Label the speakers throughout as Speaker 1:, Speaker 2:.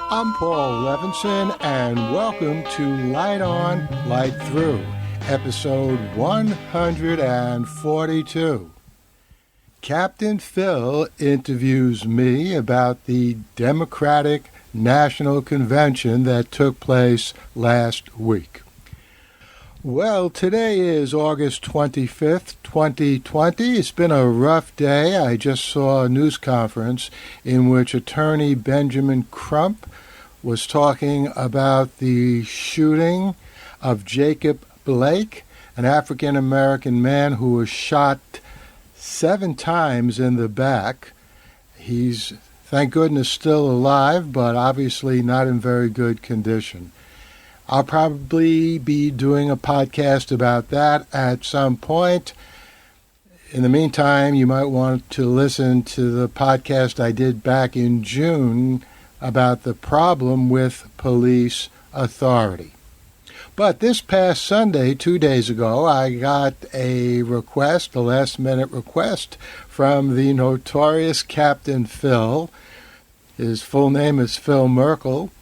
Speaker 1: I'm Paul Levinson, and welcome to Light On, Light Through, episode 142. Captain Phil interviews me about the Democratic National Convention that took place last week. Well, today is August 25th, 2020. It's been a rough day. I just saw a news conference in which attorney Benjamin Crump was talking about the shooting of Jacob Blake, an African-American man who was shot 7 times in the back. He's, thank goodness, still alive, but obviously not in very good condition. I'll probably be doing a podcast about that at some point. In the meantime, you might want to listen to the podcast I did back in June about the problem with police authority. But this past Sunday, 2 days ago, I got a request, a last-minute request, from the notorious Captain Phil. His full name is Phil Merkel.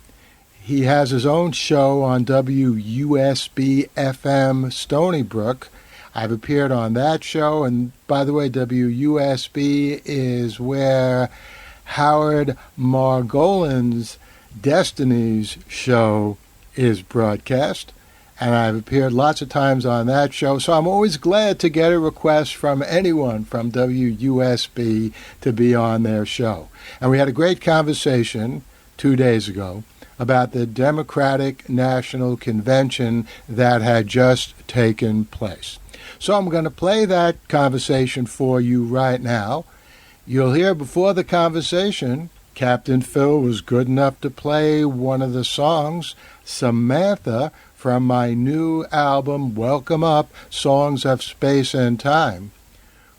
Speaker 1: He has his own show on WUSB FM Stony Brook. I've appeared on that show, and by the way, WUSB is where Howard Margolin's Destiny's show is broadcast, and I've appeared lots of times on that show, so I'm always glad to get a request from anyone from WUSB to be on their show. And we had a great conversation 2 days ago about the Democratic National Convention that had just taken place. So I'm going to play that conversation for you right now. You'll hear before the conversation, Captain Phil was good enough to play one of the songs, Samantha, from my new album, Welcome Up, Songs of Space and Time,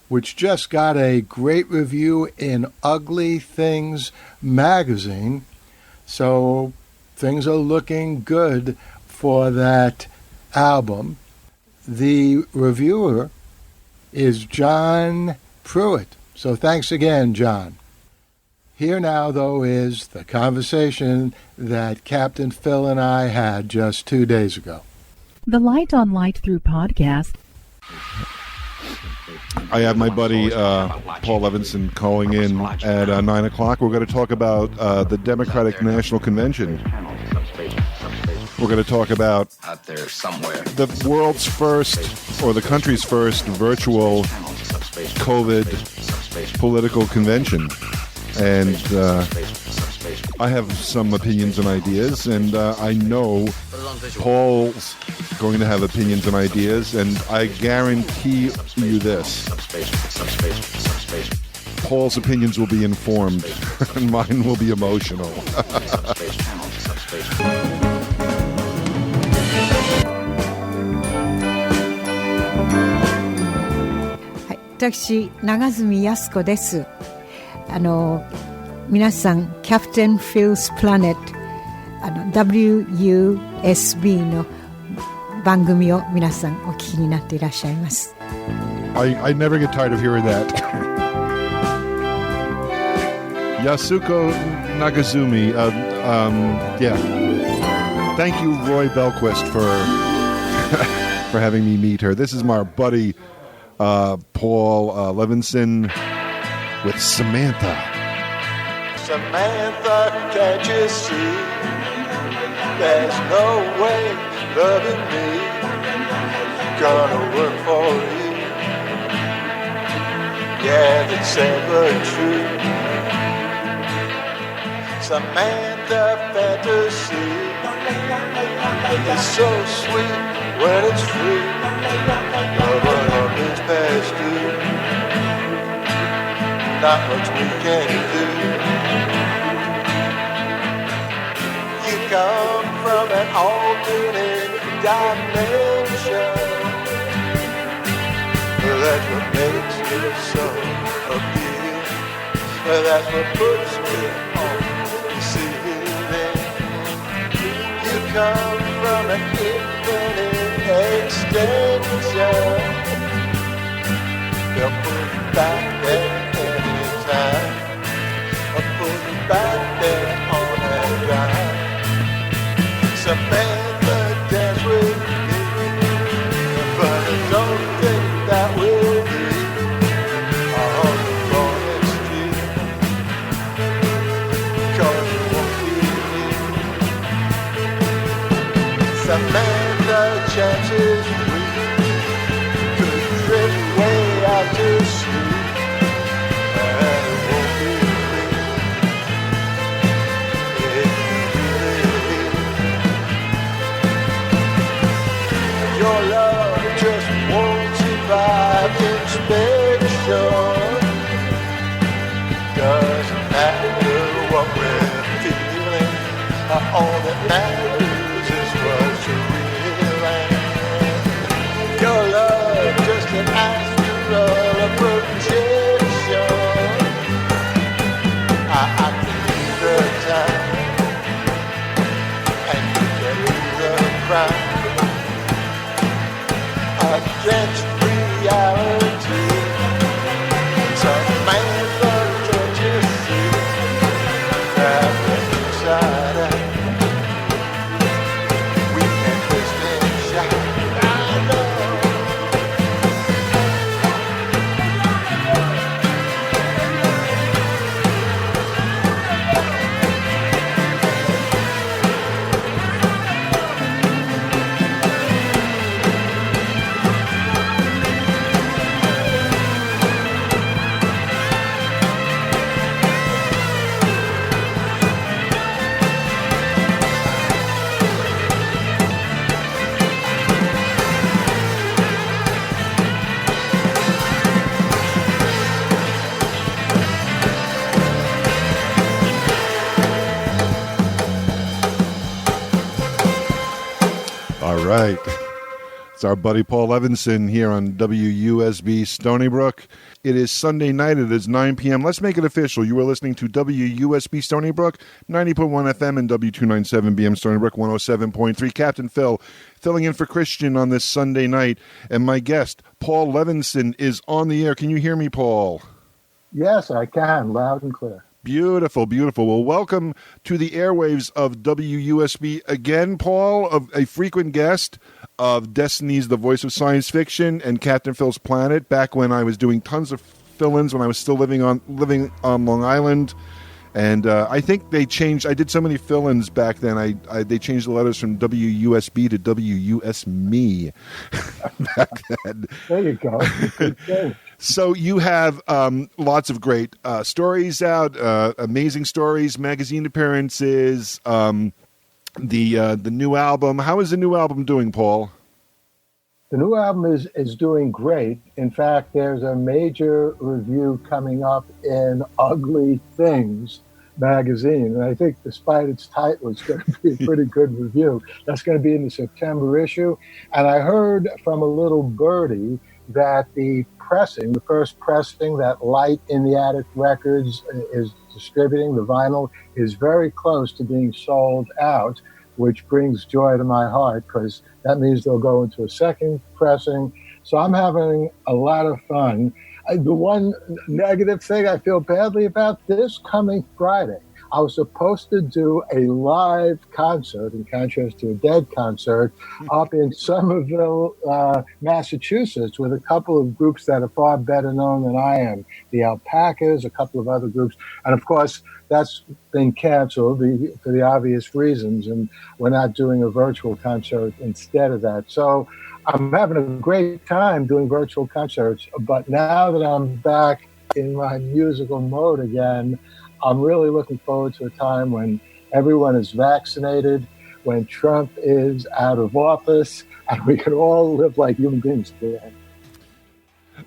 Speaker 1: which just got a great review in Ugly Things magazine. So things are looking good for that album. The reviewer is John Pruitt. So thanks again, John. Here now, though, is the conversation that Captain Phil and I had just 2 days ago.
Speaker 2: The Light on Light Through podcast.
Speaker 3: I have my buddy Paul Levinson calling in at 9 o'clock. We're going to talk about the Democratic National Convention. We're going to talk about the world's first, or the country's first, virtual COVID political convention. And I have some opinions and ideas, and I know Paul's going to have opinions and ideas, and I guarantee you this: Paul's opinions will be informed, and mine will be emotional.
Speaker 4: 私、長住康子です。皆さん、キャプテン・フィルス・プラネット、WUSB の番組を皆さんお聞きになっていらっしゃいます。
Speaker 3: I never get tired of hearing that. Yasuko Nagazumi, yeah. Thank you, Roy Belquist, for having me meet her. This is my buddy Paul Levinson with Samantha.
Speaker 1: Samantha, can't you see? There's no way loving me gonna work for you. Yeah, that's ever true. Samantha, fantasy is so sweet when it's free. But up is past due. Not much we can do. You come from an alternate dimension. That's what makes you so appealing. That's what puts me on the ceiling. You come from an infinite extension. They'll put you back there anytime. I'll put you back there on that drive. All that matters is what you really like. Your love just an astral projection. I can see the time and you can hear the cry against reality. Samantha, don't you see that inside out we can twist and shout? I know.
Speaker 3: All right. It's our buddy Paul Levinson here on WUSB Stony Brook. It is Sunday night. It is 9 p.m. Let's make it official. You are listening to WUSB Stony Brook, 90.1 FM and W297 BM Stony Brook, 107.3. Captain Phil filling in for Christian on this Sunday night. And my guest, Paul Levinson, is on the air. Can you hear me, Paul?
Speaker 1: Yes, I can, loud and clear.
Speaker 3: Beautiful, beautiful. Well, welcome to the airwaves of WUSB again, Paul, a frequent guest of Destiny's The Voice of Science Fiction and Captain Phil's Planet, back when I was doing tons of fill-ins when I was still living on Long Island. And I think they changed. I did so many fill-ins back then. They changed the letters from WUSB to WUSME back then.
Speaker 1: There you go. Good thing.
Speaker 3: So you have lots of great stories out, amazing stories, magazine appearances, the new album. How is the new album doing, Paul?
Speaker 1: The new album is doing great. In fact, there's a major review coming up in Ugly Things magazine. And I think despite its title, it's going to be a pretty good review. That's going to be in the September issue. And I heard from a little birdie that the first pressing that Light in the Attic Records is distributing, the vinyl, is very close to being sold out, which brings joy to my heart because that means they'll go into a second pressing. So I'm having a lot of fun. The one negative thing I feel badly about this coming Friday, I was supposed to do a live concert, in contrast to a dead concert, up in Somerville, Massachusetts, with a couple of groups that are far better known than I am. The Alpacas, a couple of other groups. And, of course, that's been canceled for the obvious reasons, and we're not doing a virtual concert instead of that. So I'm having a great time doing virtual concerts, but now that I'm back in my musical mode again, I'm really looking forward to a time when everyone is vaccinated, when Trump is out of office, and we can all live like human beings again.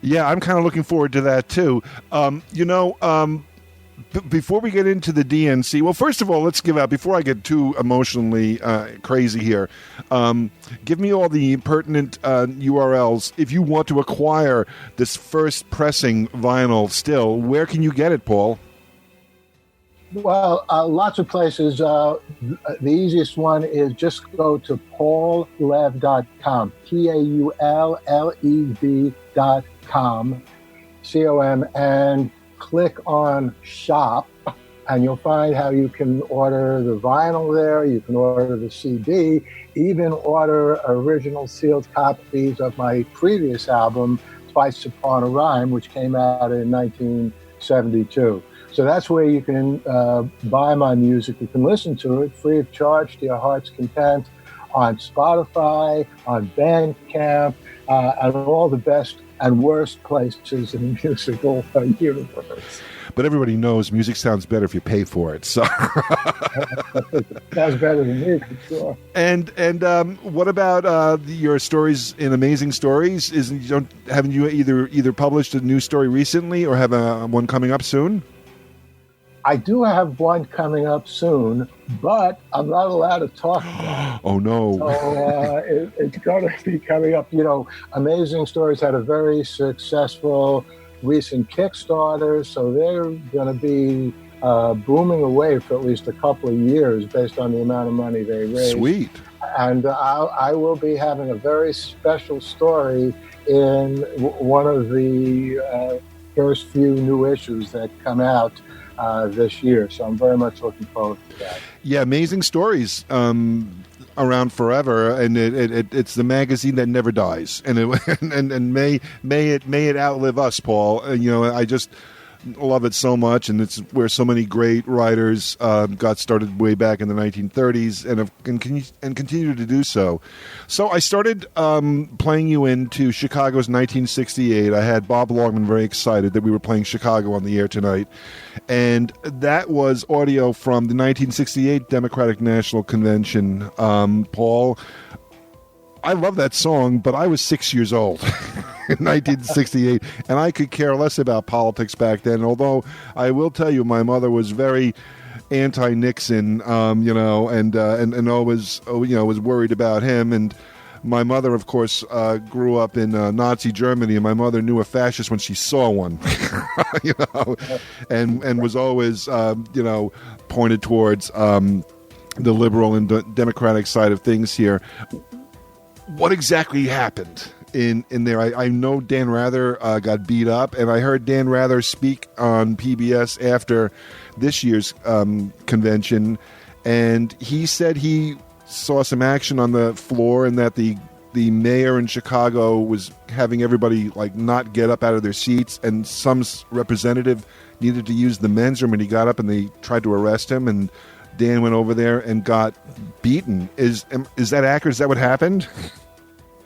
Speaker 3: Yeah, I'm kind of looking forward to that, too. Before we get into the DNC, well, first of all, let's give out, before I get too emotionally crazy here, give me all the pertinent URLs. If you want to acquire this first pressing vinyl still, where can you get it, Paul?
Speaker 1: Well, lots of places. The easiest one is just go to paullev.com, PAULLEV.com, COM, and click on Shop, and you'll find how you can order the vinyl there. You can order the CD, even order original sealed copies of my previous album, Twice Upon a Rhyme, which came out in 1972. So that's where you can buy my music. You can listen to it free of charge to your heart's content on Spotify, on Bandcamp, and all the best and worst places in the musical universe.
Speaker 3: But everybody knows music sounds better if you pay for it. So
Speaker 1: sounds better than me, for sure.
Speaker 3: And what about your stories in Amazing Stories? Haven't you either published a new story recently or have one coming up soon?
Speaker 1: I do have one coming up soon, but I'm not allowed to talk about it.
Speaker 3: Oh, no.
Speaker 1: So it's going to be coming up. Amazing Stories had a very successful recent Kickstarter, so they're going to be booming away for at least a couple of years based on the amount of money they raised.
Speaker 3: Sweet.
Speaker 1: And I will be having a very special story in one of the first few new issues that come out this year. So I'm very much looking forward to that.
Speaker 3: Yeah, Amazing Stories. Around forever, and it's the magazine that never dies, and may it outlive us, Paul. I just love it so much, and it's where so many great writers got started way back in the 1930s, and continue to do so. So I started playing you into Chicago's 1968. I had Bob Longman very excited that we were playing Chicago on the air tonight, and that was audio from the 1968 Democratic National Convention. Paul, I love that song, but I was 6 years old in 1968, and I could care less about politics back then, although I will tell you my mother was very anti-Nixon, and always, was worried about him. And my mother, of course, grew up in Nazi Germany, and my mother knew a fascist when she saw one, and was always, pointed towards the liberal and democratic side of things here. What exactly happened in there? I know Dan Rather got beat up, and I heard Dan Rather speak on PBS after this year's convention, and he said he saw some action on the floor, and that the mayor in Chicago was having everybody not get up out of their seats, and some representative needed to use the men's room, and he got up and they tried to arrest him, and Dan went over there and got beaten. Is that accurate? Is that what happened?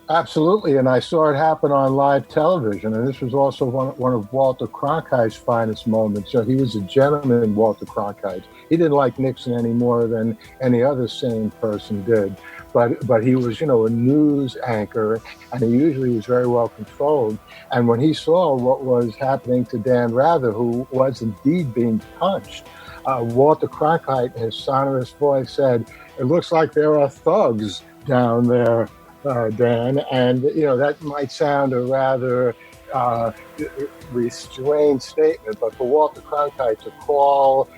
Speaker 1: Absolutely, and I saw it happen on live television, and this was also one of Walter Cronkite's finest moments. So he was a gentleman, Walter Cronkite. He didn't like Nixon any more than any other sane person did, but he was, a news anchor, and he usually was very well controlled. And when he saw what was happening to Dan Rather, who was indeed being punched, Walter Cronkite, in his sonorous voice, said, "It looks like there are thugs down there, Dan." And, that might sound a rather restrained statement, but for Walter Cronkite to call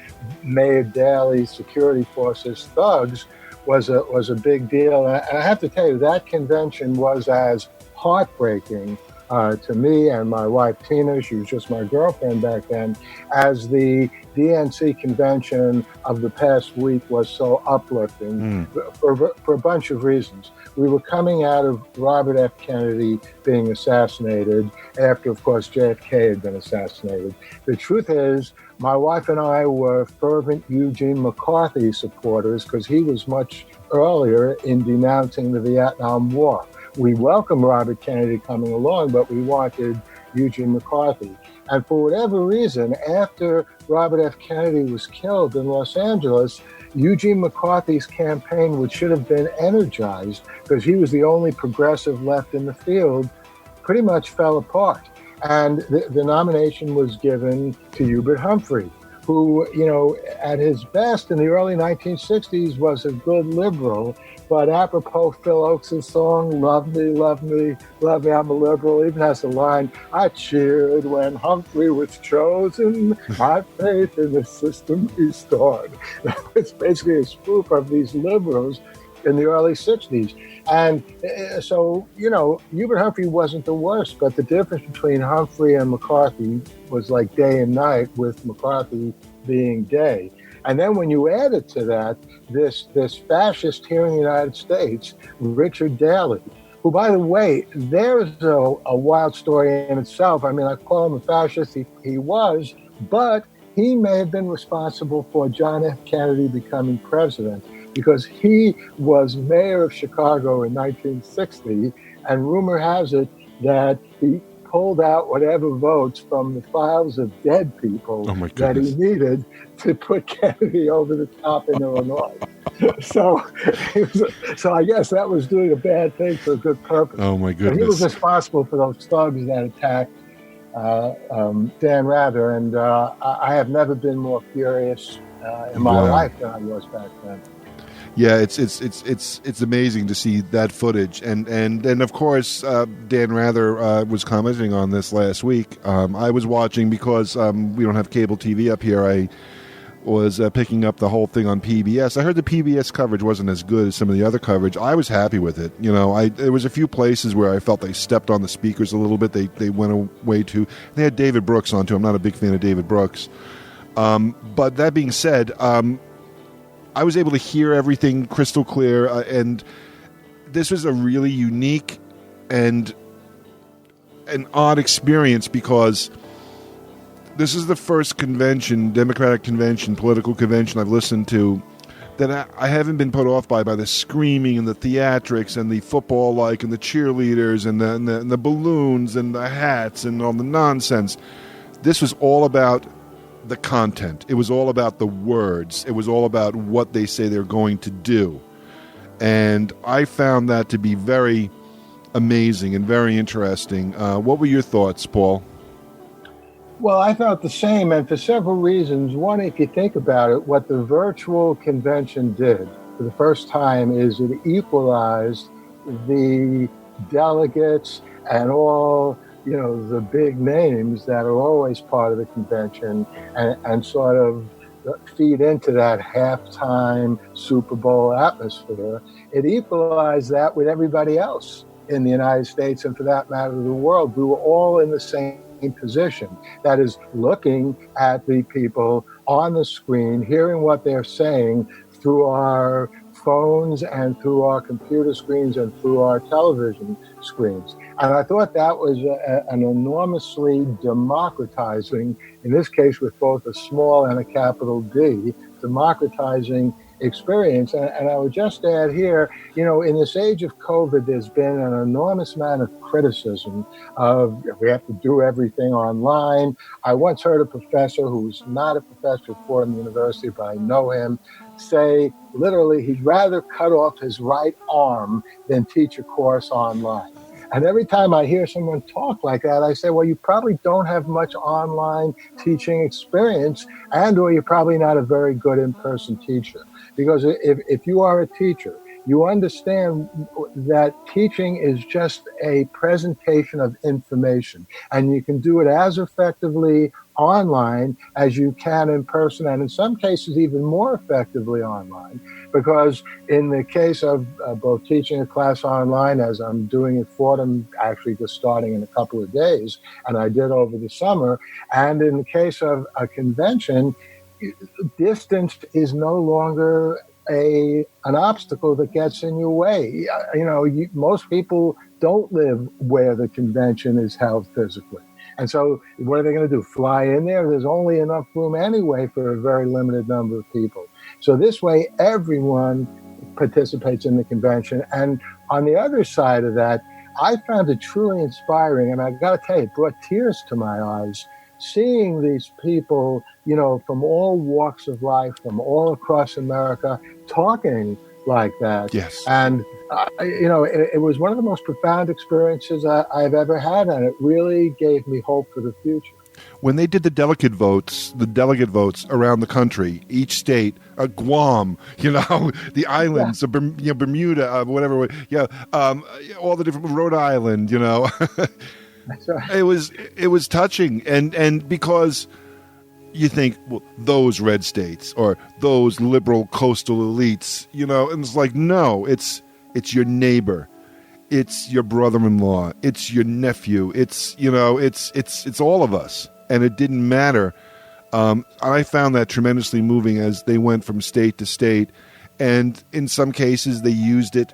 Speaker 1: Mayor Daley's security forces thugs was a big deal. And I have to tell you, that convention was as heartbreaking to me and my wife, Tina, she was just my girlfriend back then, as the DNC convention of the past week was so uplifting for a bunch of reasons. We were coming out of Robert F. Kennedy being assassinated after, of course, JFK had been assassinated. The truth is, my wife and I were fervent Eugene McCarthy supporters because he was much earlier in denouncing the Vietnam War. We welcomed Robert Kennedy coming along, but we wanted Eugene McCarthy. And for whatever reason, after Robert F. Kennedy was killed in Los Angeles, Eugene McCarthy's campaign, which should have been energized because he was the only progressive left in the field, pretty much fell apart. And the nomination was given to Hubert Humphrey, who, at his best in the early 1960s was a good liberal. But apropos Phil Oakes' song, Love Me, Love Me, Love Me, I'm a Liberal, even has a line, "I cheered when Humphrey was chosen, my faith in the system restored." It's basically a spoof of these liberals in the early 60s. And so, Hubert Humphrey wasn't the worst, but the difference between Humphrey and McCarthy was like day and night, with McCarthy being day. And then when you added to that this fascist here in the United States, Richard Daley, who, by the way, there's a wild story in itself. I mean, I call him a fascist. He was, but he may have been responsible for John F. Kennedy becoming president, because he was mayor of Chicago in 1960, and rumor has it that he pulled out whatever votes from the files of dead people that he needed to put Kennedy over the top in Illinois. So I guess that was doing a bad thing for a good purpose.
Speaker 3: Oh, my goodness.
Speaker 1: But he was responsible for those thugs that attacked Dan Rather, and I have never been more furious in my life than I was back then.
Speaker 3: Yeah, it's amazing to see that footage, and of course Dan Rather was commenting on this last week. I was watching because we don't have cable TV up here. I was picking up the whole thing on PBS. I heard the PBS coverage wasn't as good as some of the other coverage. I was happy with it. There was a few places where I felt they stepped on the speakers a little bit. They went away too. They had David Brooks on too. I'm not a big fan of David Brooks, but that being said. I was able to hear everything crystal clear, and this was a really unique and an odd experience because this is the first convention, Democratic convention, political convention I've listened to that I haven't been put off by the screaming and the theatrics and the football-like and the cheerleaders and the balloons and the hats and all the nonsense. This was all about the content. It was all about the words. It was all about what they say they're going to do. And I found that to be very amazing and very interesting. What were your thoughts, Paul?
Speaker 1: Well, I thought the same, and for several reasons. One, if you think about it, what the virtual convention did for the first time is it equalized the delegates and all the big names that are always part of the convention and sort of feed into that halftime Super Bowl atmosphere. It equalized that with everybody else in the United States and, for that matter, the world. We were all in the same position. That is, looking at the people on the screen, hearing what they're saying through our phones and through our computer screens and through our television screens. And I thought that was an enormously democratizing, in this case with both a small and a capital D, democratizing experience. And I would just add here, in this age of COVID, there's been an enormous amount of criticism of we have to do everything online. I once heard a professor who's not a professor at Fordham University, but I know him, say literally he'd rather cut off his right arm than teach a course online. And every time I hear someone talk like that, I say, well, you probably don't have much online teaching experience, and or you're probably not a very good in-person teacher. Because if you are a teacher, you understand that teaching is just a presentation of information, and you can do it as effectively online as you can in person, and in some cases even more effectively online, because in the case of both teaching a class online, as I'm doing at Fordham, actually just starting in a couple of days, and I did over the summer, and in the case of a convention, distance is no longer an obstacle that gets in your way. Most people don't live where the convention is held physically. And so what are they going to do? Fly in there? There's only enough room anyway for a very limited number of people. So this way, everyone participates in the convention. And on the other side of that, I found it truly inspiring. And I got to tell you, it brought tears to my eyes, seeing these people, from all walks of life, from all across America, talking like that.
Speaker 3: Yes.
Speaker 1: And, it was one of the most profound experiences I've ever had, and it really gave me hope for the future.
Speaker 3: When they did the delegate votes around the country, each state, Guam, the islands, Bermuda, whatever, all the different, Rhode Island,
Speaker 1: That's right.
Speaker 3: It was touching, and because you think, well, those red states or those liberal coastal elites, and it's like, no, it's your neighbor, it's your brother-in-law, it's your nephew, it's all of us, and it didn't matter. I found that tremendously moving as they went from state to state, and in some cases they used it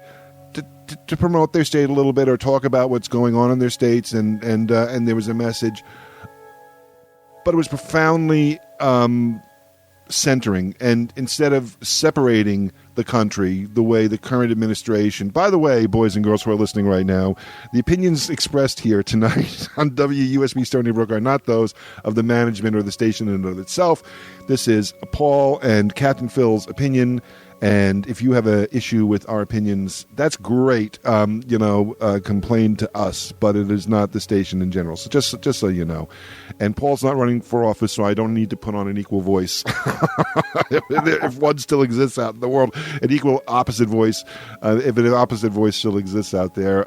Speaker 3: to promote their state a little bit or talk about what's going on in their states, and there was a message. But it was profoundly centering, and instead of separating the country the way the current administration, by the way, boys and girls who are listening right now, the opinions expressed here tonight on WUSB Stony Brook are not those of the management or the station in and of itself. This is Paul and Captain Phil's opinion And if you have an issue with our opinions, that's great. Complain to us, but it is not the station in general. So just so you know. And Paul's not running for office, so I don't need to put on an equal voice. If one still exists out in the world, an equal opposite voice, if an opposite voice still exists out there.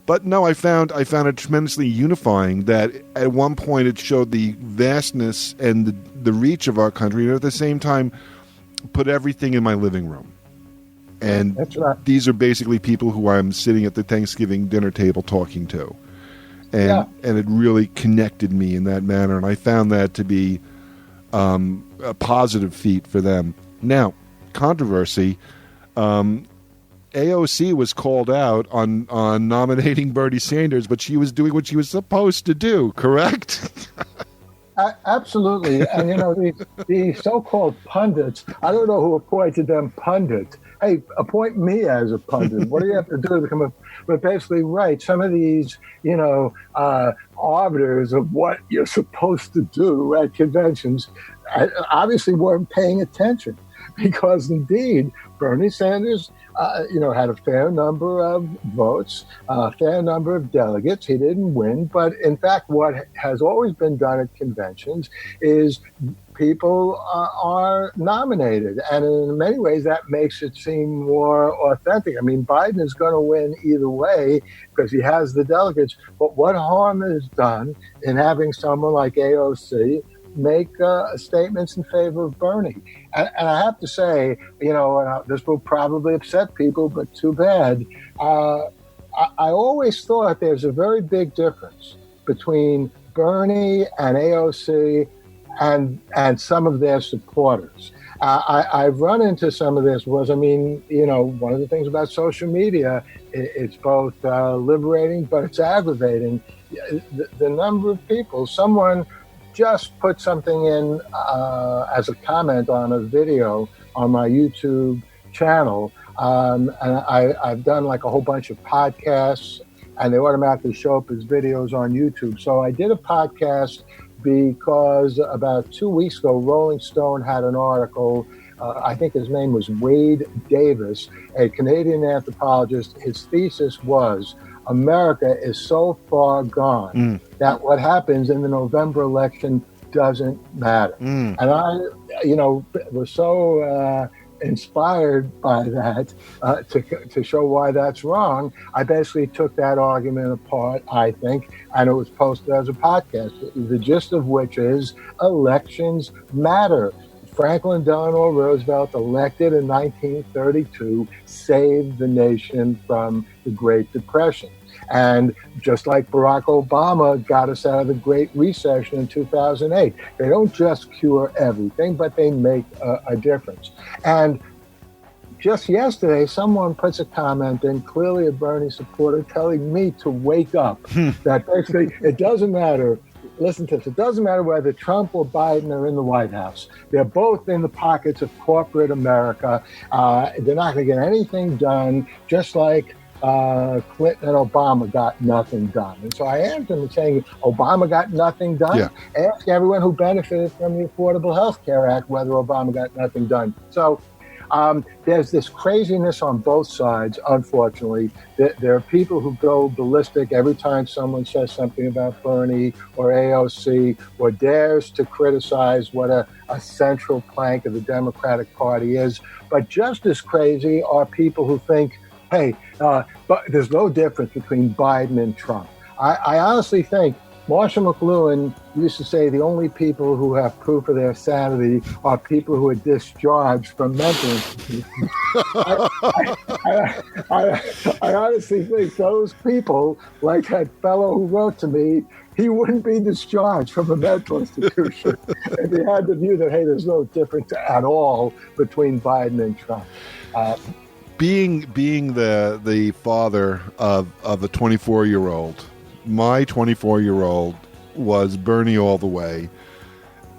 Speaker 3: But no, I found it tremendously unifying that at one point it showed the vastness and the reach of our country, and at the same time put everything in my living room. And
Speaker 1: that's right.
Speaker 3: These are basically people who I'm sitting at the Thanksgiving dinner table talking to. And it really connected me in that manner. And I found that to be a positive feat for them. Now, controversy. AOC was called out on nominating Bernie Sanders, but she was doing what she was supposed to do, correct?
Speaker 1: Absolutely. And, the so-called pundits, I don't know who appointed them pundits. Hey, appoint me as a pundit. What do you have to do to become a... But basically, right, some of these, arbiters of what you're supposed to do at conventions obviously weren't paying attention. Because indeed, Bernie Sanders, had a fair number of votes, a fair number of delegates. He didn't win. But in fact, what has always been done at conventions is people are nominated. And in many ways, that makes it seem more authentic. I mean, Biden is going to win either way because he has the delegates. But what harm is done in having someone like AOC make statements in favor of Bernie? And I have to say, this will probably upset people, but too bad. I always thought there's a very big difference between Bernie and AOC and some of their supporters. I've run into some of this one of the things about social media, it's both liberating, but it's aggravating. The number of people, someone just put something in as a comment on a video on my YouTube channel. And I've done like a whole bunch of podcasts, and they automatically show up as videos on YouTube. So I did a podcast because about 2 weeks ago, Rolling Stone had an article. I think his name was Wade Davis, a Canadian anthropologist. His thesis was, America is so far gone that what happens in the November election doesn't matter. And I, was so inspired by that to show why that's wrong. I basically took that argument apart, I think, and it was posted as a podcast, the gist of which is elections matter. Franklin Delano Roosevelt, elected in 1932, saved the nation from the Great Depression. And just like Barack Obama got us out of the Great Recession in 2008, they don't just cure everything, but they make a difference. And just yesterday, someone puts a comment in, clearly a Bernie supporter, telling me to wake up. That basically, it doesn't matter. Listen to this. It doesn't matter whether Trump or Biden are in the White House. They're both in the pockets of corporate America. They're not going to get anything done, just like Clinton and Obama got nothing done. And so I asked him saying, Obama got nothing done?
Speaker 3: Yeah.
Speaker 1: Ask everyone who benefited from the Affordable Health Care Act whether Obama got nothing done. So there's this craziness on both sides, unfortunately. There are people who go ballistic every time someone says something about Bernie or AOC or dares to criticize what a central plank of the Democratic Party is. But just as crazy are people who think, hey, but there's no difference between Biden and Trump. I honestly think Marshall McLuhan used to say the only people who have proof of their sanity are people who are discharged from mental institutions. I honestly think those people, like that fellow who wrote to me, he wouldn't be discharged from a mental institution if he had the view that, hey, there's no difference at all between Biden and Trump.
Speaker 3: Being the father of a 24-year-old, my 24-year-old was Bernie all the way.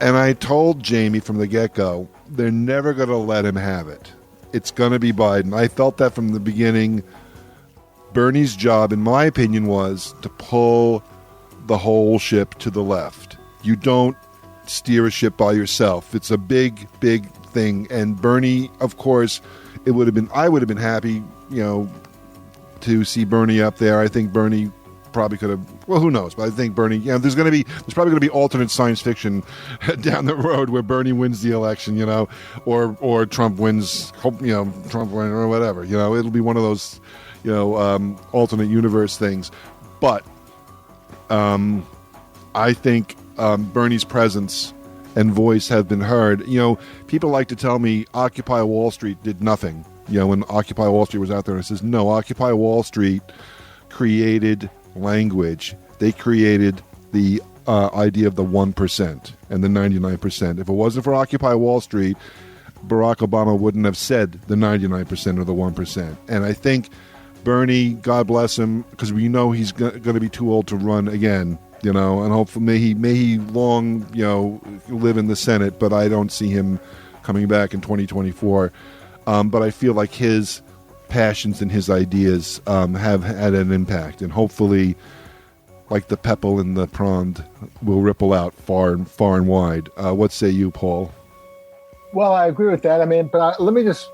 Speaker 3: And I told Jamie from the get-go, they're never going to let him have it. It's going to be Biden. I felt that from the beginning. Bernie's job, in my opinion, was to pull the whole ship to the left. You don't steer a ship by yourself. It's a big, big thing. And Bernie, of course, I would have been happy, to see Bernie up there. I think Bernie probably could have. Well, who knows? But I think Bernie. There's probably going to be alternate science fiction down the road where Bernie wins the election, or Trump wins. Trump wins or whatever. It'll be one of those, alternate universe things. But I think Bernie's presence and voice have been heard. People like to tell me Occupy Wall Street did nothing. When Occupy Wall Street was out there, it says no. Occupy Wall Street created language. They created the idea of the 1% and the 99%. If it wasn't for Occupy Wall Street, Barack Obama wouldn't have said the 99% or the 1%. And I think Bernie, God bless him, because we know he's going to be too old to run again. And hopefully may he long, live in the Senate, but I don't see him coming back in 2024. But I feel like his passions and his ideas have had an impact, and hopefully, like the pebble in the pond, will ripple out far and wide. What say you, Paul?
Speaker 1: Well, I agree with that. But let me just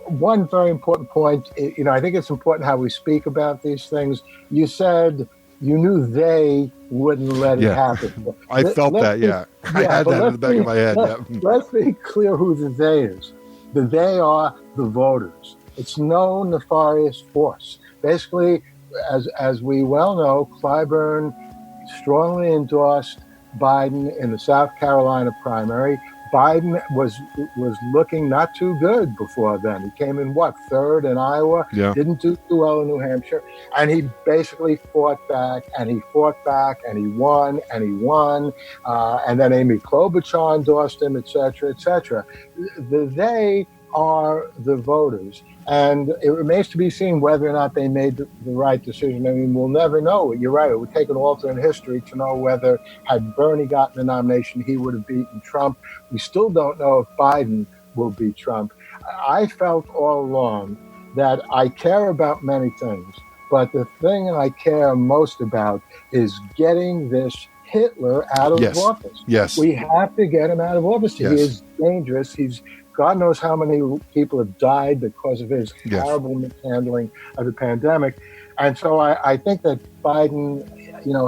Speaker 1: one very important point. I think it's important how we speak about these things. You said you knew they wouldn't let it happen.
Speaker 3: I felt that. I had that in the back of my head.
Speaker 1: Let's be clear who the they is. The they are the voters. It's no nefarious force. Basically, as we well know, Clyburn strongly endorsed Biden in the South Carolina primary. Biden was looking not too good before then. He came in, third in Iowa, didn't do too well in New Hampshire, and he basically fought back, and he won, and then Amy Klobuchar endorsed him, et cetera. They are the voters, and it remains to be seen whether or not they made the right decision. We'll never know. You're right. It would take an alternate history to know whether, had Bernie gotten the nomination, he would have beaten Trump. We still don't know if Biden will beat Trump. I felt all along that I care about many things, but the thing I care most about is getting this Hitler out of office.
Speaker 3: Yes.
Speaker 1: We have to get him out of office. Yes. He is dangerous. God knows how many people have died because of his horrible mishandling of the pandemic. And so I think that Biden,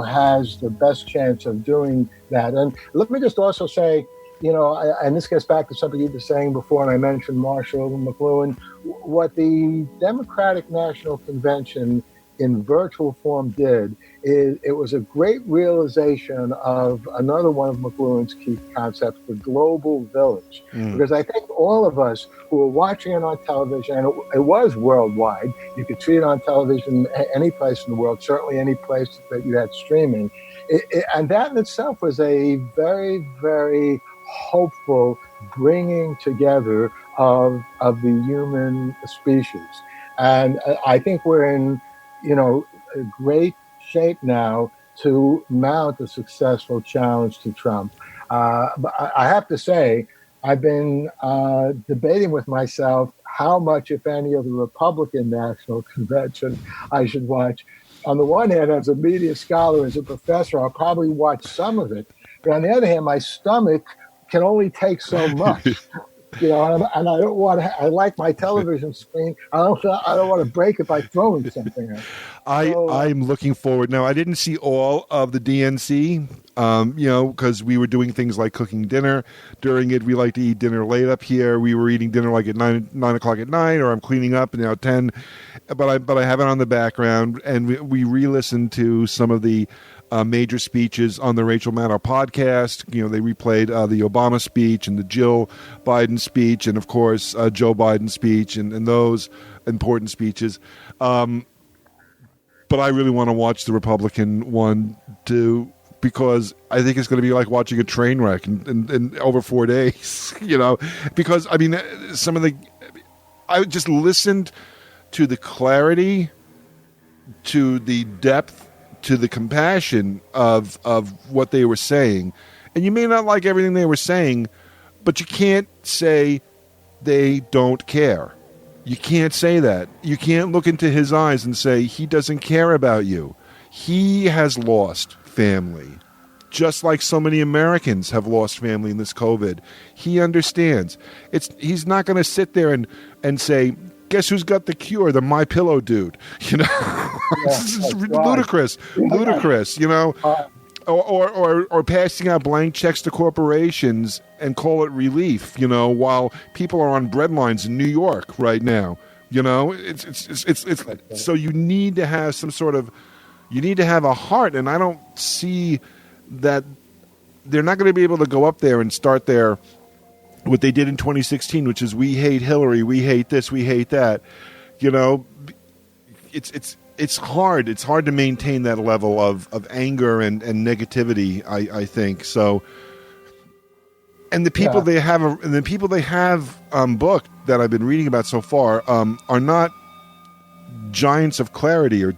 Speaker 1: has the best chance of doing that. And let me just also say, and this gets back to something you were saying before, and I mentioned Marshall McLuhan, what the Democratic National Convention in virtual form did is it was a great realization of another one of McLuhan's key concepts, the global village. Because I think all of us who were watching it on television, and it was worldwide, you could see it on television any place in the world, certainly any place that you had streaming. And that in itself was a very, very hopeful bringing together of the human species. And I think we're in a great shape now to mount a successful challenge to Trump. But I have to say, I've been debating with myself how much, if any, of the Republican National Convention I should watch. On the one hand, as a media scholar, as a professor, I'll probably watch some of it. But on the other hand, my stomach can only take so much. And I don't want to. I like my television screen. I don't want to break it by throwing something at it.
Speaker 3: I'm looking forward. Now, I didn't see all of the DNC, because we were doing things like cooking dinner during it. We like to eat dinner late up here. We were eating dinner like at 9 o'clock at night, or I'm cleaning up now at 10. But I have it on the background, and we re-listened to some of the major speeches on the Rachel Maddow podcast. They replayed the Obama speech and the Jill Biden speech, and of course Joe Biden speech, and those important speeches. But I really want to watch the Republican one too, because I think it's going to be like watching a train wreck in over 4 days. Because I just listened to the clarity, to the depth, to the compassion of what they were saying. And you may not like everything they were saying, but you can't say they don't care. You can't say that. You can't look into his eyes and say he doesn't care about you. He has lost family. just like so many Americans have lost family in this COVID. He understands. He's not going to sit there and say, guess who's got the cure? The My Pillow dude. You know, it's ludicrous, you know, or passing out blank checks to corporations and call it relief, you know, while people are on bread lines in New York right now. You know, it's so you need to have some sort of, you need to have a heart, and I don't see that they're not going to be able to go up there and start their, what they did in 2016, which is we hate Hillary, we hate this, we hate that. You know, it's hard. It's hard to maintain that level of anger and negativity, I think. So, and the people they have booked that I've been reading about so far are not giants of clarity or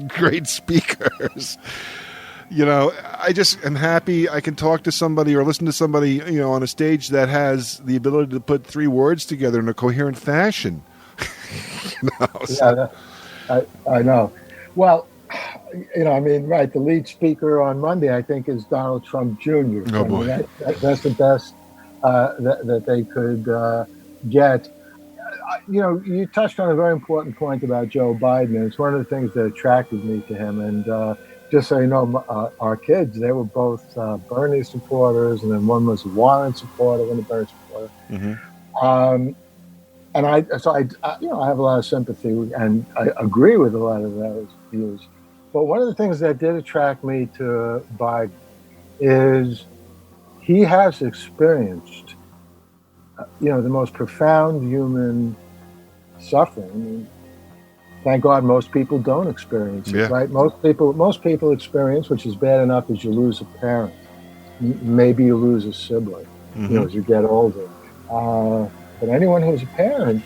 Speaker 3: great speakers. You know, I just am happy I can talk to somebody or listen to somebody, you know, on a stage that has the ability to put three words together in a coherent fashion. You know, so.
Speaker 1: Yeah, I know. Well, you know, I mean, right, the lead speaker on Monday, I think, is Donald Trump Jr.
Speaker 3: Oh, boy.
Speaker 1: I mean, that's the best that they could get. You know, you touched on a very important point about Joe Biden, and it's one of the things that attracted me to him. And just so you know, our kids, they were both Bernie supporters, and then one was a Warren supporter, one a Bernie supporter. Mm-hmm. And I you know, I have a lot of sympathy, and I agree with a lot of those views. But one of the things that did attract me to Biden is he has experienced, you know, the most profound human suffering. Thank God most people don't experience it, right? Most people experience, which is bad enough, is you lose a parent. Maybe you lose a sibling, you know, as you get older. But anyone who's a parent,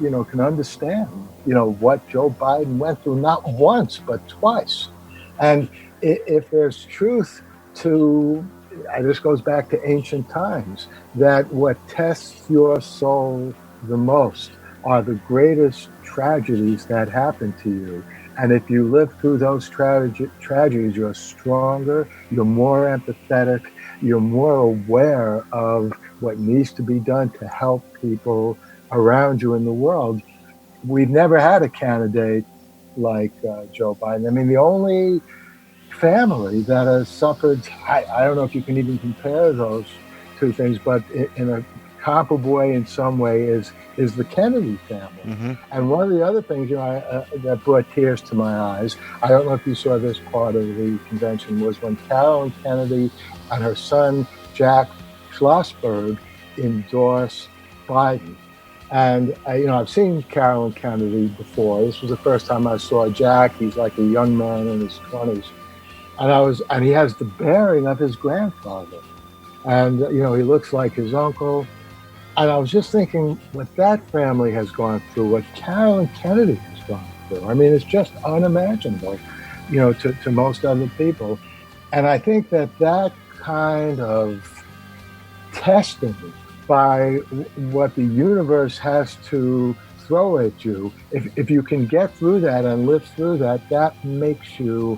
Speaker 1: you know, can understand, you know, what Joe Biden went through, not once, but twice. And if there's truth to, this goes back to ancient times, that what tests your soul the most are the greatest tragedies that happen to you. And if you live through those tragedies, you're stronger, you're more empathetic, you're more aware of what needs to be done to help people around you in the world. We've never had a candidate like Joe Biden. I mean, the only family that has suffered, I don't know if you can even compare those two things, but in a comparable way, in some way, is the Kennedy family. Mm-hmm. And one of the other things, you know, that brought tears to my eyes, I don't know if you saw this part of the convention, was when Carolyn Kennedy and her son, Jack Schlossberg, endorsed Biden. And, you know, I've seen Carolyn Kennedy before. This was the first time I saw Jack. He's like a young man in his 20s. And he has the bearing of his grandfather. And, you know, he looks like his uncle. And I was just thinking what that family has gone through, what Carolyn Kennedy has gone through. I mean, it's just unimaginable, you know, to most other people. And I think that kind of testing by what the universe has to throw at you, if you can get through that and live through that, that makes you,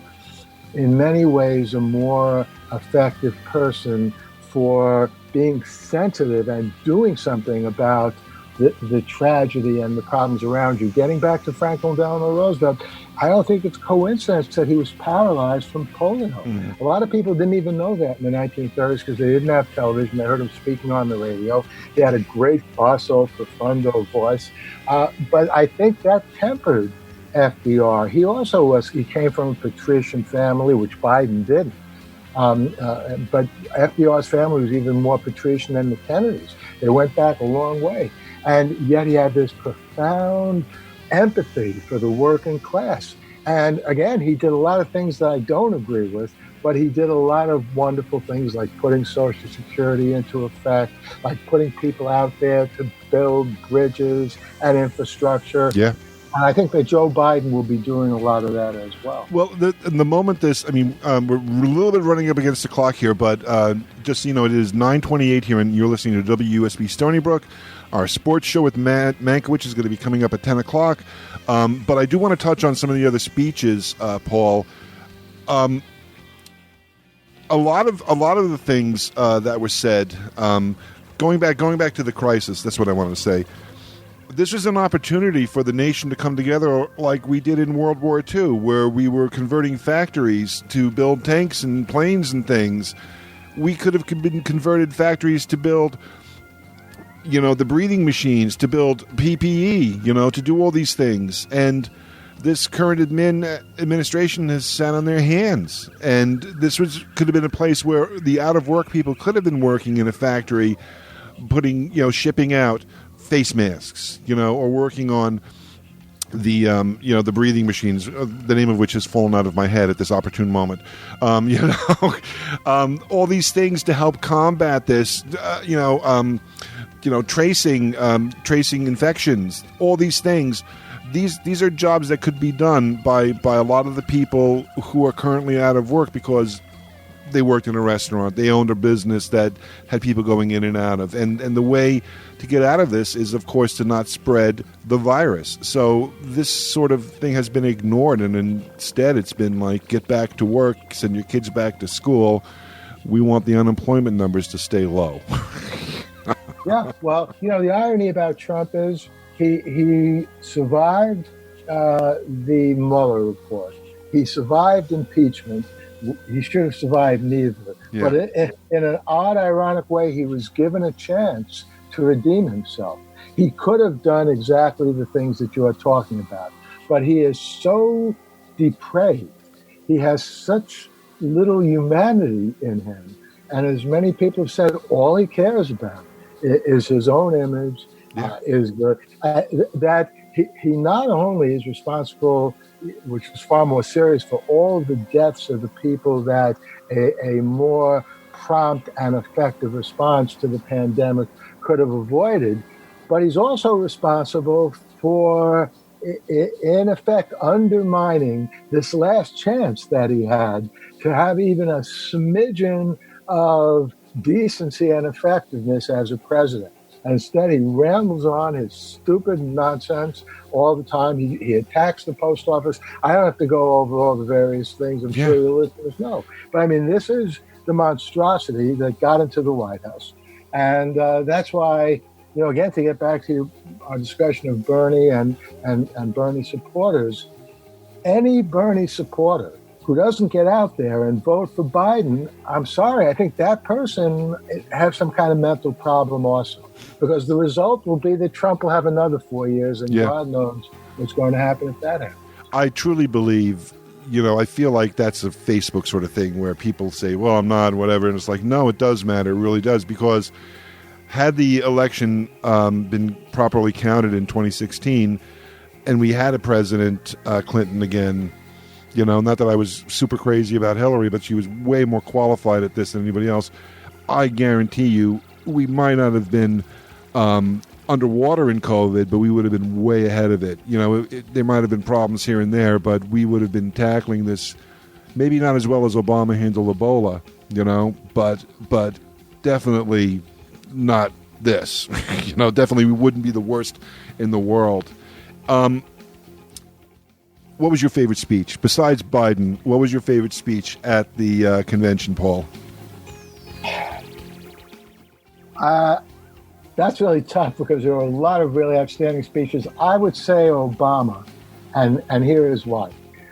Speaker 1: in many ways, a more effective person for being sensitive and doing something about the tragedy and the problems around you. Getting back to Franklin Delano Roosevelt, I don't think it's coincidence that he was paralyzed from polio. Mm-hmm. A lot of people didn't even know that in the 1930s because they didn't have television. They heard him speaking on the radio. He had a great basso profundo voice. But I think that tempered FDR. He came from a patrician family, which Biden didn't. But FDR's family was even more patrician than the Kennedys. They went back a long way. And yet he had this profound empathy for the working class. And again, he did a lot of things that I don't agree with, but he did a lot of wonderful things like putting Social Security into effect, like putting people out there to build bridges and infrastructure. Yeah. And I think that Joe Biden will be doing a lot of that as well.
Speaker 3: Well, the moment we're a little bit running up against the clock here, but just so you know, it is 9:28 here, and you're listening to WUSB Stony Brook. Our sports show with Matt Mankiewicz is going to be coming up at 10 o'clock. But I do want to touch on some of the other speeches, Paul. a lot of the things that were said, going back to the crisis. That's what I wanted to say. This was an opportunity for the nation to come together like we did in World War II, where we were converting factories to build tanks and planes and things. We could have been converted factories to build, the breathing machines, to build PPE, to do all these things. And this current administration has sat on their hands. And this could have been a place where the out-of-work people could have been working in a factory, putting, shipping out face masks, or working on the, the breathing machines, the name of which has fallen out of my head at this opportune moment. All these things to help combat this, tracing infections, all these things. These are jobs that could be done by a lot of the people who are currently out of work because they worked in a restaurant, they owned a business that had people going in and out of. And the way to get out of this is, of course, to not spread the virus. So this sort of thing has been ignored, and instead it's been like, get back to work, send your kids back to school. We want the unemployment numbers to stay low.
Speaker 1: Yeah, well, the irony about Trump is he survived the Mueller report. He survived impeachment. He should have survived neither. Yeah. But in an odd, ironic way, he was given a chance to redeem himself. He could have done exactly the things that you are talking about. But he is so depraved. He has such little humanity in him. And as many people have said, all he cares about is his own image, that he not only is responsible, which was far more serious, for all of the deaths of the people that a more prompt and effective response to the pandemic could have avoided, but he's also responsible for, in effect, undermining this last chance that he had to have even a smidgen of decency and effectiveness as a president. And instead, he rambles on his stupid nonsense all the time. He attacks the post office. I don't have to go over all the various things. I'm sure your listeners know. But, I mean, this is the monstrosity that got into the White House. And that's why, again, to get back to our discussion of Bernie and Bernie supporters, any Bernie supporter who doesn't get out there and vote for Biden, I'm sorry, I think that person has some kind of mental problem also. Because the result will be that Trump will have another 4 years, and God knows what's going to happen if that happens.
Speaker 3: I truly believe, I feel like that's a Facebook sort of thing where people say, well, I'm not, whatever. And it's like, no, it does matter. It really does. Because had the election been properly counted in 2016 and we had a President Clinton again, not that I was super crazy about Hillary, but she was way more qualified at this than anybody else, I guarantee you we might not have been underwater in COVID, but we would have been way ahead of it. There might have been problems here and there, but we would have been tackling this maybe not as well as Obama handled Ebola, but definitely not this. Definitely we wouldn't be the worst in the world. What was your favorite speech? Besides Biden, what was your favorite speech at the convention, Paul?
Speaker 1: That's really tough because there were a lot of really outstanding speeches. I would say Obama, and here is why.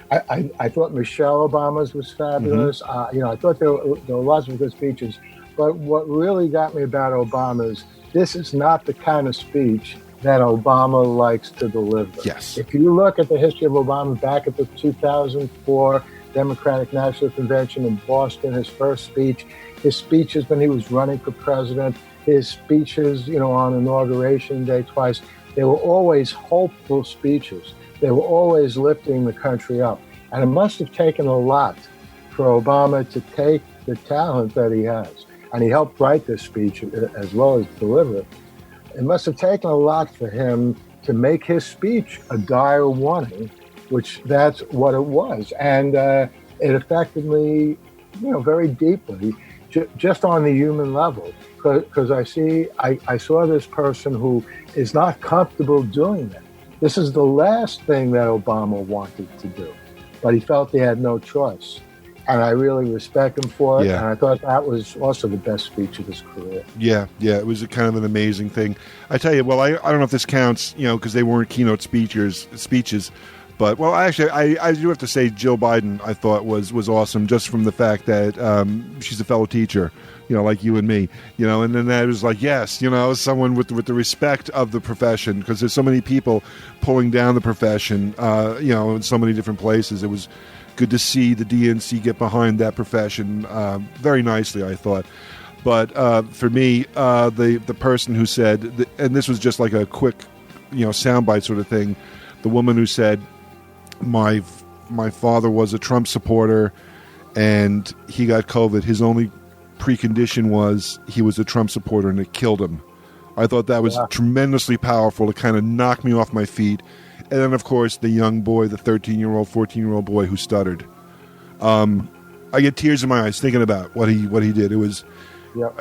Speaker 1: I thought Michelle Obama's was fabulous. Mm-hmm. I thought there were lots of good speeches. But what really got me about Obama's, this is not the kind of speech that Obama likes to deliver.
Speaker 3: Yes.
Speaker 1: If you look at the history of Obama back at the 2004 Democratic National Convention in Boston, his first speech, his speeches when he was running for president, his speeches, on Inauguration Day twice, they were always hopeful speeches. They were always lifting the country up. And it must have taken a lot for Obama to take the talent that he has. And he helped write this speech as well as deliver it. It must have taken a lot for him to make his speech a dire warning, which that's what it was. And it affected me, very deeply, just on the human level. Because I saw this person who is not comfortable doing that. This is the last thing that Obama wanted to do, but he felt he had no choice. and I really respect him for it.
Speaker 3: Yeah.
Speaker 1: And I thought that was also the best speech of his career.
Speaker 3: Yeah, it was a kind of an amazing thing. I tell you, well, I don't know if this counts, because they weren't keynote speeches, but, well, actually, I do have to say Jill Biden, I thought, was awesome, just from the fact that she's a fellow teacher, like you and me, and then that was like, yes, someone with the respect of the profession, because there's so many people pulling down the profession, in so many different places. It was good to see the DNC get behind that profession very nicely, I thought. But for me, the person who said, and this was just like a quick, soundbite sort of thing, the woman who said, my father was a Trump supporter and he got COVID. His only precondition was he was a Trump supporter and it killed him. I thought that was tremendously powerful to kind of knock me off my feet. And then, of course, the young boy, the 13-year-old, 14-year-old boy who stuttered. I get tears in my eyes thinking about what he did. It was,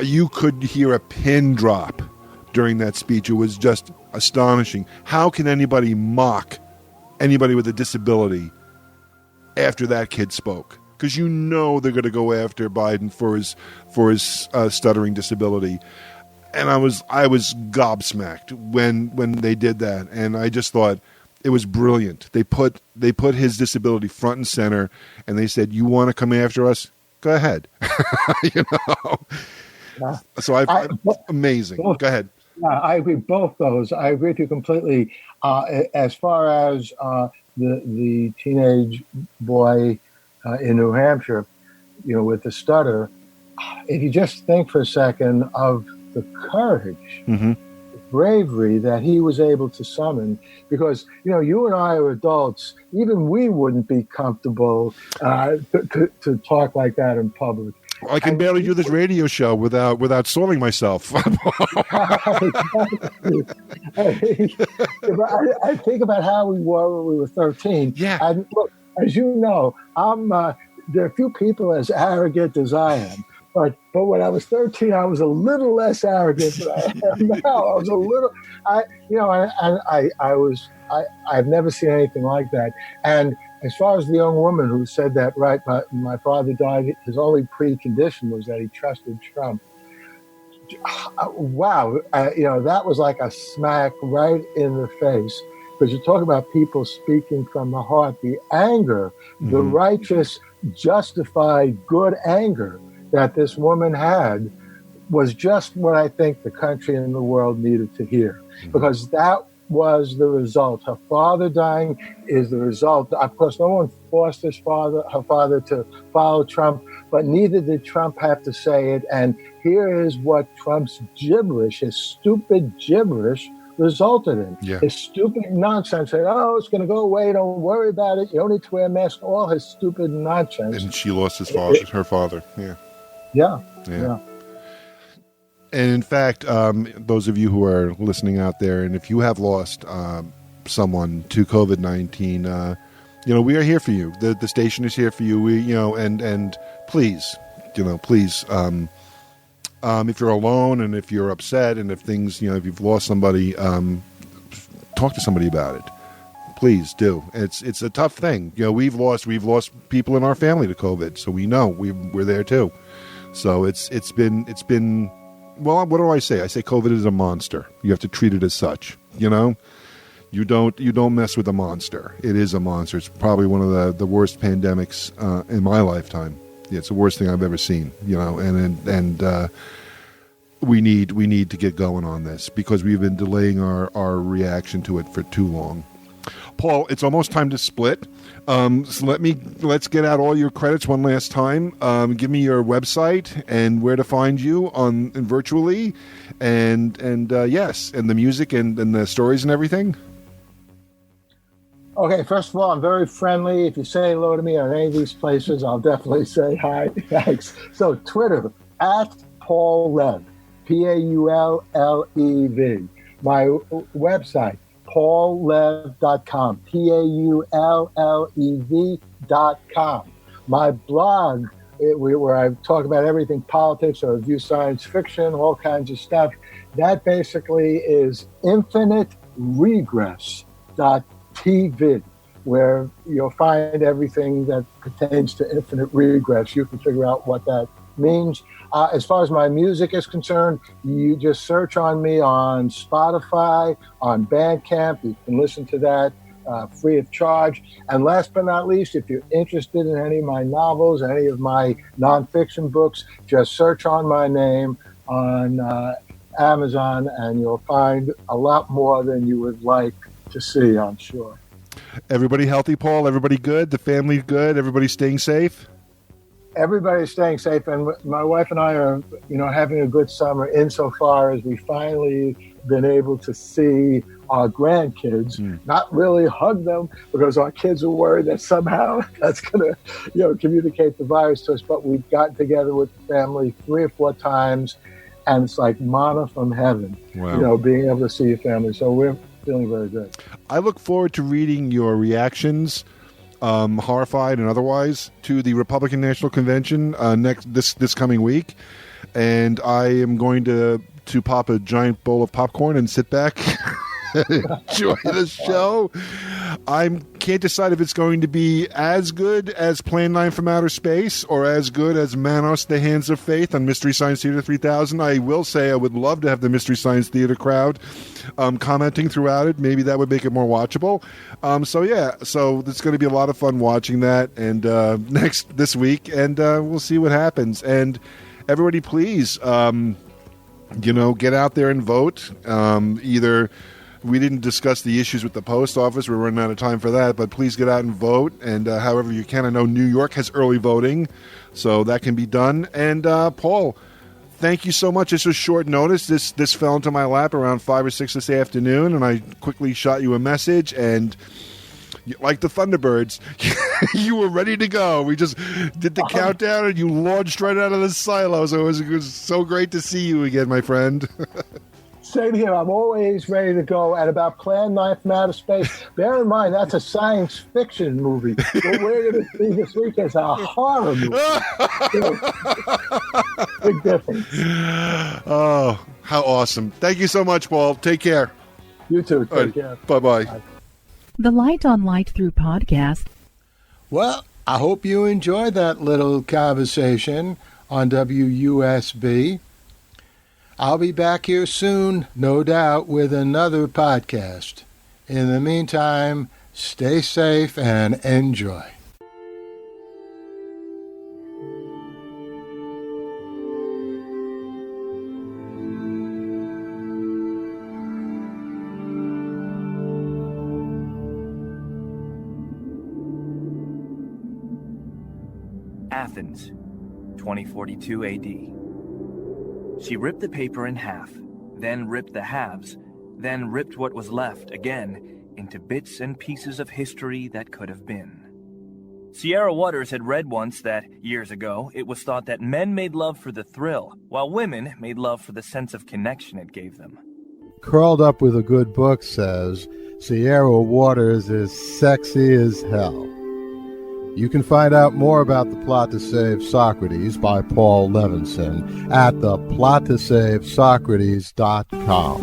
Speaker 3: you could hear a pin drop during that speech. It was just astonishing. How can anybody mock anybody with a disability after that kid spoke? Because they're going to go after Biden for his stuttering disability. And I was gobsmacked when they did that, and I just thought it was brilliant. They put his disability front and center, and they said, "You want to come after us? Go ahead." So amazing. Go ahead.
Speaker 1: I agree. Both those, I agree with you completely. As far as the teenage boy in New Hampshire, with the stutter, if you just think for a second of the courage, the bravery that he was able to summon, because you and I are adults. Even we wouldn't be comfortable to talk like that in public.
Speaker 3: I can barely do this radio show without soiling myself. I
Speaker 1: think about how we were when we were 13.
Speaker 3: Yeah.
Speaker 1: And look, as you know, there are few people as arrogant as I am. But when I was 13, I was a little less arrogant than I am now. I was a little, I've never seen anything like that. And as far as the young woman who said that, right, my father died, his only precondition was that he trusted Trump. Wow. That was like a smack right in the face. Because you talk about people speaking from the heart, the anger, the righteous, justified, good anger that this woman had was just what I think the country and the world needed to hear. Because that was the result. Her father dying is the result. Of course, no one forced her father to follow Trump, but neither did Trump have to say it. And here is what Trump's gibberish, his stupid gibberish, resulted in.
Speaker 3: Yeah.
Speaker 1: His stupid nonsense. Saying, it's going to go away. Don't worry about it. You don't need to wear a mask. All his stupid nonsense.
Speaker 3: And she lost her father. Yeah.
Speaker 1: Yeah.
Speaker 3: And in fact, those of you who are listening out there, and if you have lost someone to COVID-19, we are here for you. The station is here for you. And please, if you're alone and if you're upset and if things, if you've lost somebody, talk to somebody about it. Please do. It's a tough thing. We've lost people in our family to COVID, so we know we're there too. So it's been. Well, what do I say? I say COVID is a monster. You have to treat it as such. You don't mess with a monster. It is a monster. It's probably one of the worst pandemics in my lifetime. Yeah, it's the worst thing I've ever seen. And we need to get going on this because we've been delaying our reaction to it for too long. Paul, it's almost time to split. So let's get out all your credits one last time. Give me your website and where to find you virtually, and yes, and the music and the stories and everything.
Speaker 1: Okay, first of all, I'm very friendly. If you say hello to me on any of these places, I'll definitely say hi. Thanks. So Twitter @Paul Lev, PAULLEV. My website, paullev.com, PAULLEV.com. My blog, where I talk about everything politics or review science fiction, all kinds of stuff, that basically is infiniteregress.tv. where you'll find everything that pertains to infinite regress. You can figure out what that means. As far as my music is concerned, you just search on me on Spotify, on Bandcamp. You can listen to that free of charge. And last but not least, if you're interested in any of my novels, any of my nonfiction books, just search on my name on Amazon, and you'll find a lot more than you would like to see, I'm sure.
Speaker 3: Everybody healthy, Paul? Everybody good? The family good? Everybody staying safe?
Speaker 1: Everybody's staying safe, and my wife and I are, having a good summer insofar as we finally been able to see our grandkids, not really hug them because our kids are worried that somehow that's going to, communicate the virus to us. But we've gotten together with the family 3 or 4 times, and it's like manna from heaven,
Speaker 3: wow.
Speaker 1: Being able to see your family. So we're feeling very good.
Speaker 3: I look forward to reading your reactions, horrified and otherwise, to the Republican National Convention this coming week, and I am going to pop a giant bowl of popcorn and sit back and enjoy the show. I can't decide if it's going to be as good as Plan 9 from Outer Space or as good as Manos, The Hands of Faith on Mystery Science Theater 3000. I will say I would love to have the Mystery Science Theater crowd commenting throughout it. Maybe that would make it more watchable. So it's going to be a lot of fun watching that and this week, and we'll see what happens. And everybody, please, get out there and vote. Either we didn't discuss the issues with the post office. We're running out of time for that. But please get out and vote. And however you can. I know New York has early voting, so that can be done. And Paul, thank you so much. This was short notice. This fell into my lap around 5 or 6 this afternoon, and I quickly shot you a message. And like the Thunderbirds, you were ready to go. We just did the countdown, and you launched right out of the silo. So it was so great to see you again, my friend.
Speaker 1: Same here. I'm always ready to go. And about Plan 9 from Outer Space, bear in mind that's a science fiction movie. What we're going to see this week is a horror movie. Big difference.
Speaker 3: Oh, how awesome. Thank you so much, Paul. Take care.
Speaker 1: You too. Take care.
Speaker 3: Bye-bye.
Speaker 1: Bye.
Speaker 2: The Light on Light Through podcast.
Speaker 1: Well, I hope you enjoyed that little conversation on WUSB. I'll be back here soon, no doubt, with another podcast. In the meantime, stay safe and enjoy.
Speaker 5: Athens, 2042 AD. She ripped the paper in half, then ripped the halves, then ripped what was left again into bits and pieces of history that could have been. Sierra Waters had read once that, years ago, it was thought that men made love for the thrill, while women made love for the sense of connection it gave them.
Speaker 1: Curled Up with a Good Book says, Sierra Waters is sexy as hell. You can find out more about The Plot to Save Socrates by Paul Levinson at theplot2savesocrates.com.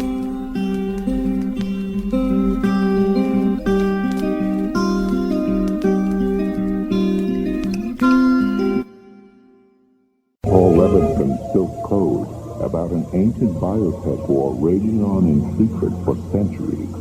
Speaker 6: Paul Levinson spilled code about an ancient biotech war raging on in secret for centuries.